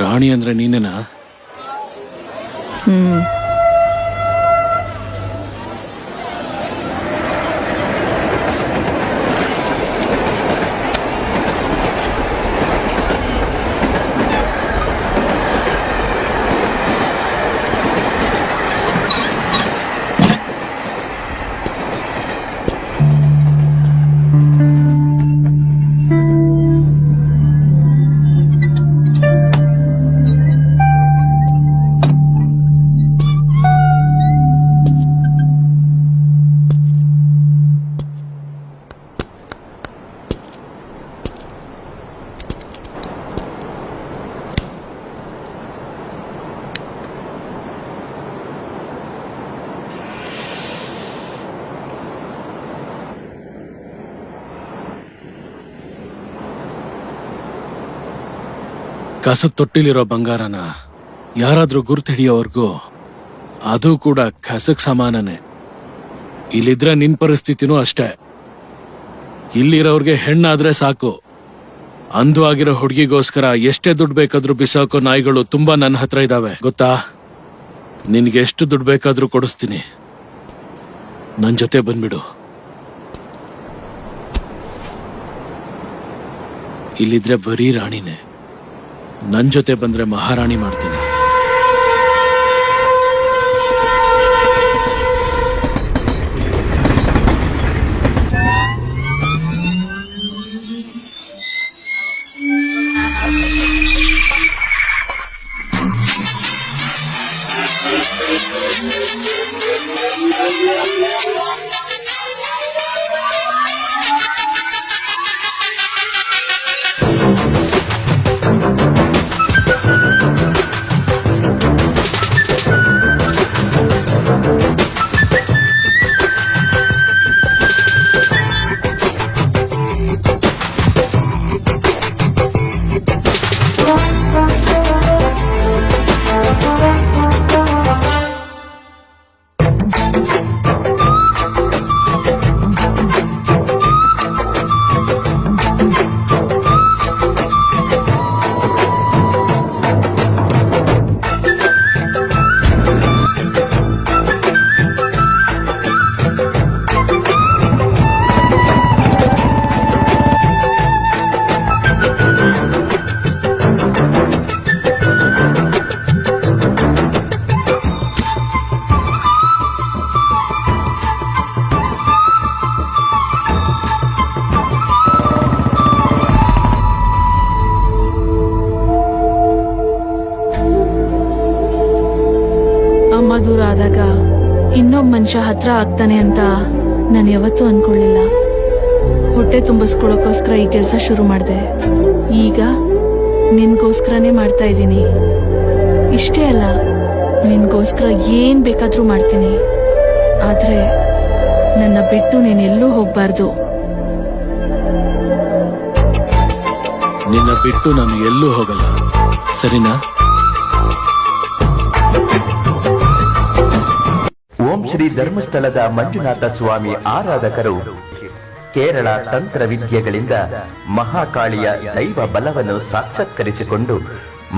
ರಾಣಿ ಅಂದ್ರೆ ನೀನೇನಾ? ಕಸದ ತೊಟ್ಟಿಲಿರೋ ಬಂಗಾರನ ಯಾರಾದ್ರೂ ಗುರ್ತು ಹಿಡಿಯೋವರೆಗೂ ಅದು ಕೂಡ ಕಸಕ್ ಸಮಾನನೇ. ಇಲ್ಲಿದ್ರೆ ನಿನ್ ಪರಿಸ್ಥಿತಿನೂ ಅಷ್ಟೇ. ಇಲ್ಲಿರೋರ್ಗೆ ಹೆಣ್ಣಾದ್ರೆ ಸಾಕು, ಅಂದವಾಗಿರೋ ಹುಡುಗಿಗೋಸ್ಕರ ಎಷ್ಟೇ ದುಡ್ಡು ಬೇಕಾದ್ರೂ ಬಿಸಾಕೋ ನಾಯಿಗಳು ತುಂಬಾ ನನ್ನ ಹತ್ರ ಇದಾವೆ ಗೊತ್ತಾ. ನಿನ್ಗೆ ಎಷ್ಟು ದುಡ್ಡು ಬೇಕಾದ್ರೂ ಕೊಡಿಸ್ತೀನಿ, ನನ್ ಜೊತೆ ಬಂದ್ಬಿಡು. ಇಲ್ಲಿದ್ರೆ ಬರೀ ರಾಣಿನೇ, ನನ್ ಜೊತೆ ಬಂದ್ರೆ ಮಹಾರಾಣಿ ಮಾಡ್ತೀನಿ. ದೂರ ಆದಾಗ ಇನ್ನೊಬ್ಬ ಮನುಷ್ಯ ಹತ್ರ ಆಗ್ತಾನೆ ಅಂತ ನಾನು ಯಾವತ್ತೂ ಅನ್ಕೊಳ್ಳಿಲ್ಲ. ಹೊಟ್ಟೆ ತುಂಬಿಸ್ಕೊಳ್ಳೋಕೋಸ್ಕರ ಈ ಕೆಲಸ ಶುರು ಮಾಡಿದೆ. ಈಗ ನಿನ್ಗೋಸ್ಕರನೇ ಮಾಡ್ತಾ ಇದ್ದೀನಿ. ಇಷ್ಟೇ ಅಲ್ಲ, ನಿನ್ಗೋಸ್ಕರ ಏನ್ ಬೇಕಾದ್ರೂ ಮಾಡ್ತೀನಿ. ಆದ್ರೆ ನನ್ನ ಬಿಟ್ಟು ನೀನೆಲ್ಲೂ ಹೋಗ್ಬಾರ್ದು. ನಿನ್ನ ಬಿಟ್ಟು ನಾನು ಎಲ್ಲೂ ಹೋಗಲ್ಲ, ಸರಿನಾ? ಓಂ ಶ್ರೀ ಧರ್ಮಸ್ಥಳದ ಮಂಜುನಾಥ ಸ್ವಾಮಿ ಆರಾಧಕರು ಕೇರಳ ತಂತ್ರ ವಿದ್ಯೆಗಳಿಂದ ಮಹಾಕಾಳಿಯ ದೈವ ಬಲವನ್ನು ಸಾಕ್ಷಾತ್ಕರಿಸಿಕೊಂಡು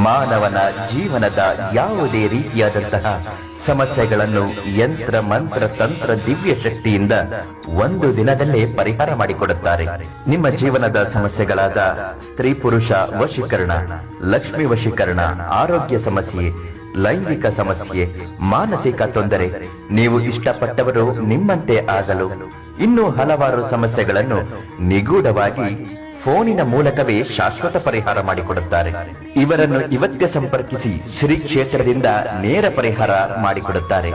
ಮಾನವನ ಜೀವನದ ಯಾವುದೇ ರೀತಿಯಾದಂತಹ ಸಮಸ್ಯೆಗಳನ್ನು ಯಂತ್ರ ಮಂತ್ರ ತಂತ್ರ ದಿವ್ಯ ಶಕ್ತಿಯಿಂದ ಒಂದು ದಿನದಲ್ಲೇ ಪರಿಹಾರ ಮಾಡಿಕೊಡುತ್ತಾರೆ. ನಿಮ್ಮ ಜೀವನದ ಸಮಸ್ಯೆಗಳಾದ ಸ್ತ್ರೀ ಪುರುಷ ವಶೀಕರಣ, ಲಕ್ಷ್ಮಿ ವಶೀಕರಣ, ಆರೋಗ್ಯ ಸಮಸ್ಯೆ, ಲೈಂಗಿಕ ಸಮಸ್ಯೆ, ಮಾನಸಿಕ ತೊಂದರೆ, ನೀವು ಇಷ್ಟಪಟ್ಟವರು ನಿಮ್ಮಂತೆ ಆಗಲು, ಇನ್ನೂ ಹಲವಾರು ಸಮಸ್ಯೆಗಳನ್ನು ನಿಗೂಢವಾಗಿ ಫೋನಿನ ಮೂಲಕವೇ ಶಾಶ್ವತ ಪರಿಹಾರ ಮಾಡಿಕೊಡುತ್ತಾರೆ. ಇವರನ್ನು ಇವತ್ತೇ ಸಂಪರ್ಕಿಸಿ ಶ್ರೀ ಕ್ಷೇತ್ರದಿಂದ ನೇರ ಪರಿಹಾರ ಮಾಡಿಕೊಡುತ್ತಾರೆ.